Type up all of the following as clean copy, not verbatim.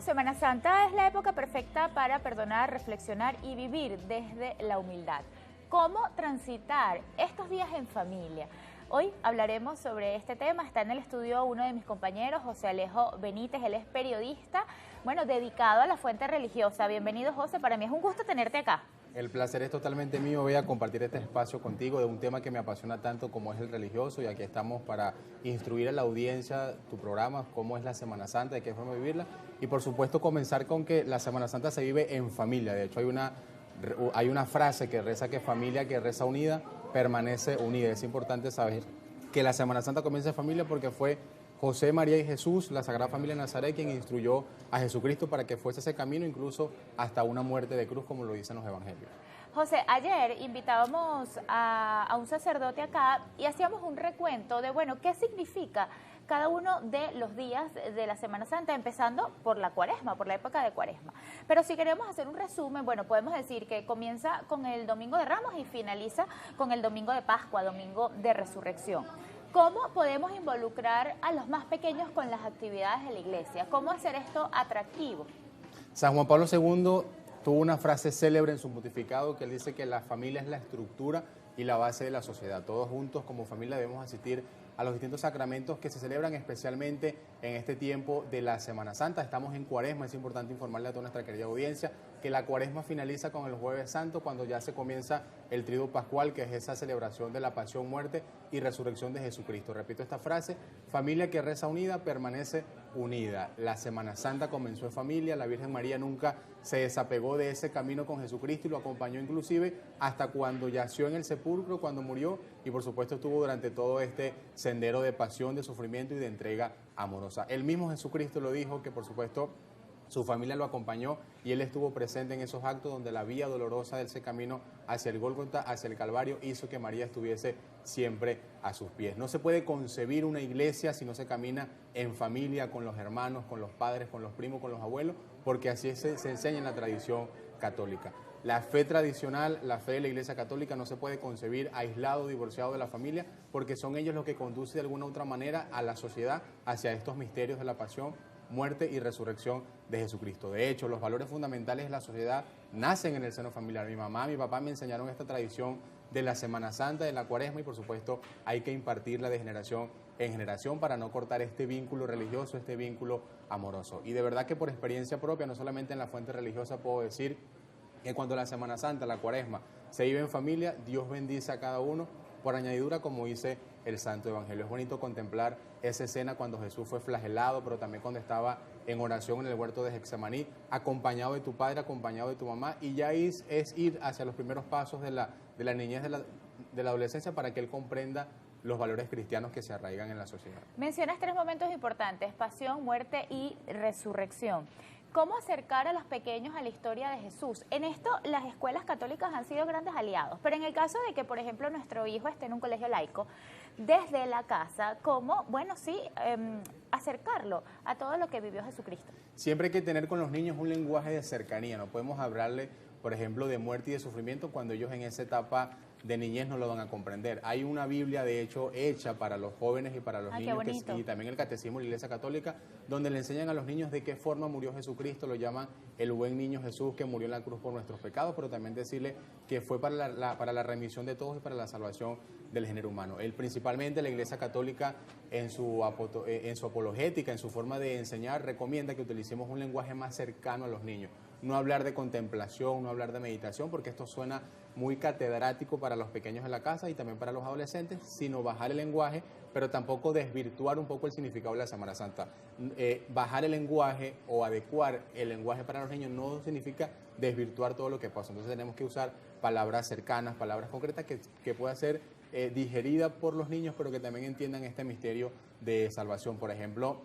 Semana Santa es la época perfecta para perdonar, reflexionar y vivir desde la humildad. ¿Cómo transitar estos días en familia? Hoy hablaremos sobre este tema. Está en el estudio uno de mis compañeros, José Alejo Benítez. Él es periodista, dedicado a la fuente religiosa. Bienvenido, José. Para mí es un gusto tenerte acá. El placer es totalmente mío. Voy a compartir este espacio contigo de un tema que me apasiona tanto como es el religioso, y aquí estamos para instruir a la audiencia, tu programa, cómo es la Semana Santa, de qué forma vivirla, y por supuesto comenzar con que la Semana Santa se vive en familia. De hecho hay una frase que reza que familia que reza unida permanece unida. Es importante saber que la Semana Santa comienza en familia porque fue José, María y Jesús, la Sagrada Familia de Nazaret, quien instruyó a Jesucristo para que fuese ese camino, incluso hasta una muerte de cruz, como lo dicen los evangelios. José, ayer invitábamos a un sacerdote acá y hacíamos un recuento de, qué significa cada uno de los días de la Semana Santa, empezando por la Cuaresma, por la época de Cuaresma. Pero si queremos hacer un resumen, podemos decir que comienza con el Domingo de Ramos y finaliza con el Domingo de Pascua, Domingo de Resurrección. ¿Cómo podemos involucrar a los más pequeños con las actividades de la iglesia? ¿Cómo hacer esto atractivo? San Juan Pablo II tuvo una frase célebre en su pontificado que él dice que la familia es la estructura y la base de la sociedad. Todos juntos como familia debemos asistir a los distintos sacramentos que se celebran especialmente en este tiempo de la Semana Santa. Estamos en Cuaresma, es importante informarle a toda nuestra querida audiencia que la Cuaresma finaliza con el Jueves Santo, cuando ya se comienza el Triduo Pascual, que es esa celebración de la pasión, muerte y resurrección de Jesucristo. Repito esta frase: familia que reza unida permanece unida. La Semana Santa comenzó en familia, la Virgen María nunca se desapegó de ese camino con Jesucristo y lo acompañó inclusive hasta cuando yació en el sepulcro, cuando murió, y por supuesto estuvo durante todo este sendero de pasión, de sufrimiento y de entrega amorosa. El mismo Jesucristo lo dijo, que por supuesto su familia lo acompañó y él estuvo presente en esos actos donde la vía dolorosa de ese camino hacia el Gólgota, hacia el Calvario, hizo que María estuviese siempre a sus pies. No se puede concebir una iglesia si no se camina en familia, con los hermanos, con los padres, con los primos, con los abuelos, porque así se enseña en la tradición católica. La fe tradicional, la fe de la Iglesia Católica, no se puede concebir aislado, divorciado de la familia, porque son ellos los que conducen de alguna u otra manera a la sociedad hacia estos misterios de la pasión, muerte y resurrección de Jesucristo. De hecho, los valores fundamentales de la sociedad nacen en el seno familiar. Mi mamá, mi papá me enseñaron esta tradición de la Semana Santa, de la Cuaresma, y por supuesto hay que impartirla de generación en generación para no cortar este vínculo religioso, este vínculo amoroso. Y de verdad que por experiencia propia, no solamente en la fuente religiosa, puedo decir que cuando la Semana Santa, la Cuaresma, se vive en familia, Dios bendice a cada uno por añadidura, como dice el Santo Evangelio. Es bonito contemplar esa escena cuando Jesús fue flagelado, pero también cuando estaba en oración en el huerto de Getsemaní, acompañado de tu padre, acompañado de tu mamá, y ya es ir hacia los primeros pasos de la niñez, de la adolescencia, para que él comprenda los valores cristianos que se arraigan en la sociedad. Mencionas tres momentos importantes: pasión, muerte y resurrección. ¿Cómo acercar a los pequeños a la historia de Jesús? En esto las escuelas católicas han sido grandes aliados, pero en el caso de que, por ejemplo, nuestro hijo esté en un colegio laico, desde la casa, ¿cómo, acercarlo a todo lo que vivió Jesucristo? Siempre hay que tener con los niños un lenguaje de cercanía. No podemos hablarle, por ejemplo, de muerte y de sufrimiento cuando ellos en esa etapa de niñez no lo van a comprender. Hay una Biblia, de hecho, hecha para los jóvenes y para los niños, y también el Catecismo de la Iglesia Católica, donde le enseñan a los niños de qué forma murió Jesucristo. Lo llaman el buen niño Jesús, que murió en la cruz por nuestros pecados, pero también decirle que fue para la remisión de todos y para la salvación del género humano. Principalmente la Iglesia Católica, en su apologética, en su forma de enseñar, recomienda que utilicemos un lenguaje más cercano a los niños. No hablar de contemplación, no hablar de meditación, porque esto suena muy catedrático para los pequeños de la casa y también para los adolescentes, sino bajar el lenguaje, pero tampoco desvirtuar un poco el significado de la Semana Santa. Bajar el lenguaje o adecuar el lenguaje para los niños no significa desvirtuar todo lo que pasa. Entonces tenemos que usar palabras cercanas, palabras concretas que pueda ser digerida por los niños, pero que también entiendan este misterio de salvación. Por ejemplo,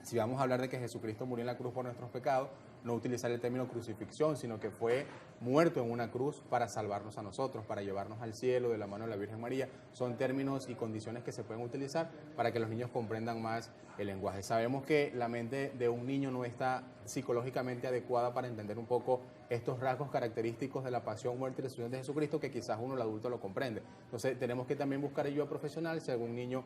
si vamos a hablar de que Jesucristo murió en la cruz por nuestros pecados, no utilizar el término crucifixión, sino que fue muerto en una cruz para salvarnos a nosotros, para llevarnos al cielo de la mano de la Virgen María. Son términos y condiciones que se pueden utilizar para que los niños comprendan más el lenguaje. Sabemos que la mente de un niño no está psicológicamente adecuada para entender un poco estos rasgos característicos de la pasión, muerte y resurrección de Jesucristo, que quizás uno, el adulto, lo comprende. Entonces tenemos que también buscar ayuda profesional si algún niño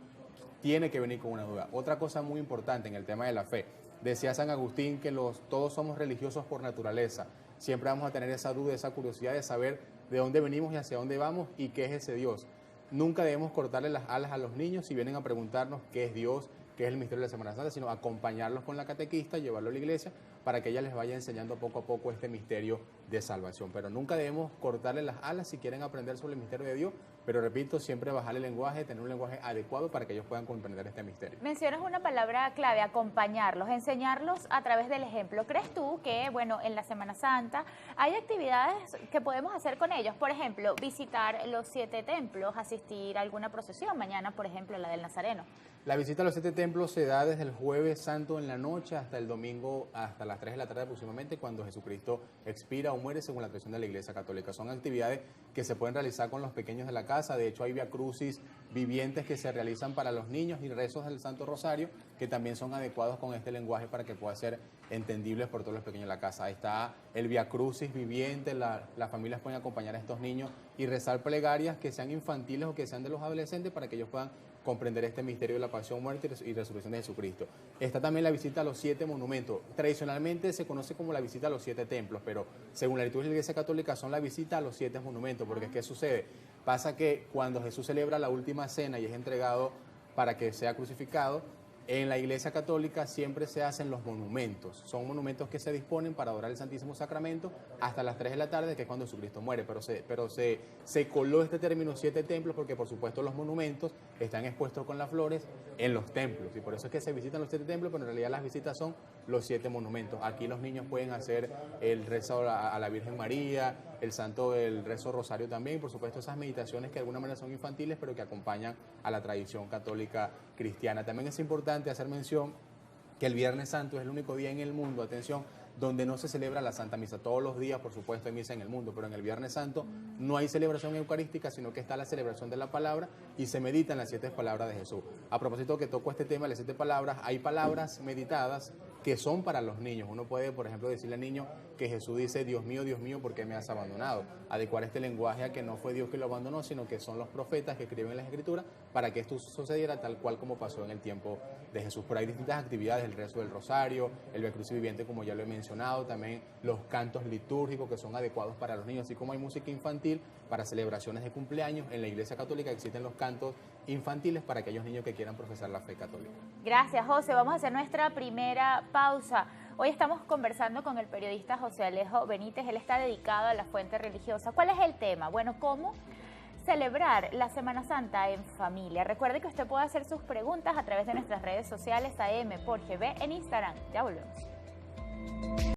tiene que venir con una duda. Otra cosa muy importante en el tema de la fe: Decía San Agustín que todos somos religiosos por naturaleza. Siempre vamos a tener esa duda, esa curiosidad de saber de dónde venimos y hacia dónde vamos y qué es ese Dios. Nunca debemos cortarle las alas a los niños si vienen a preguntarnos qué es Dios, qué es el misterio de la Semana Santa, sino acompañarlos con la catequista, llevarlo a la iglesia para que ella les vaya enseñando poco a poco este misterio de salvación. Pero nunca debemos cortarle las alas si quieren aprender sobre el misterio de Dios, pero repito, siempre bajar el lenguaje, tener un lenguaje adecuado para que ellos puedan comprender este misterio. Mencionas una palabra clave, acompañarlos, enseñarlos a través del ejemplo. ¿Crees tú que, bueno, en la Semana Santa hay actividades que podemos hacer con ellos? Por ejemplo, visitar los 7 templos, asistir a alguna procesión, mañana, por ejemplo, la del Nazareno. La visita a los 7 templos se da desde el Jueves Santo en la noche hasta el domingo, hasta las 3 de la tarde aproximadamente, cuando Jesucristo expira o muere según la tradición de la Iglesia Católica. Son actividades que se pueden realizar con los pequeños de la casa. De hecho, hay viacrucis vivientes que se realizan para los niños y rezos del Santo Rosario que también son adecuados con este lenguaje para que pueda ser entendibles por todos los pequeños de la casa. Ahí está el viacrucis viviente, las familias pueden acompañar a estos niños y rezar plegarias que sean infantiles o que sean de los adolescentes para que ellos puedan comprender este misterio de la pasión, muerte y resurrección de Jesucristo. Está también la visita a los 7 monumentos. Tradicionalmente se conoce como la visita a los 7 templos, pero según la liturgia de la Iglesia Católica son la visita a los 7 monumentos, porque ¿qué sucede? Pasa que cuando Jesús celebra la última cena y es entregado para que sea crucificado, en la Iglesia Católica siempre se hacen los monumentos. Son monumentos que se disponen para adorar el Santísimo Sacramento hasta las 3 de la tarde, que es cuando Jesucristo muere. Pero se coló este término 7 templos porque, por supuesto, los monumentos están expuestos con las flores en los templos. Y por eso es que se visitan los 7 templos, pero en realidad las visitas son los 7 monumentos. Aquí los niños pueden hacer el rezo a la Virgen María, el rezo rosario también, y por supuesto esas meditaciones que de alguna manera son infantiles, pero que acompañan a la tradición católica cristiana. También es importante hacer mención que el Viernes Santo es el único día en el mundo, atención, donde no se celebra la Santa Misa. Todos los días, por supuesto, hay misa en el mundo, pero en el Viernes Santo no hay celebración eucarística, sino que está la celebración de la palabra y se meditan las 7 palabras de Jesús. A propósito que toco este tema, las 7 palabras, hay palabras meditadas que son para los niños. Uno puede, por ejemplo, decirle al niño que Jesús dice, Dios mío, ¿por qué me has abandonado? Adecuar este lenguaje a que no fue Dios que lo abandonó, sino que son los profetas que escriben en las Escrituras para que esto sucediera tal cual como pasó en el tiempo de Jesús. Pero hay distintas actividades, el rezo del rosario, el viacrucis viviente, como ya lo he mencionado, también los cantos litúrgicos que son adecuados para los niños, así como hay música infantil para celebraciones de cumpleaños. En la Iglesia Católica existen los cantos infantiles para aquellos niños que quieran profesar la fe católica. Gracias, José. Vamos a hacer nuestra primera pausa. Hoy estamos conversando con el periodista José Alejo Benítez. Él está dedicado a la fuente religiosa. ¿Cuál es el tema? Bueno, ¿cómo celebrar la Semana Santa en familia? Recuerde que usted puede hacer sus preguntas a través de nuestras redes sociales AM por GB en Instagram. Ya volvemos.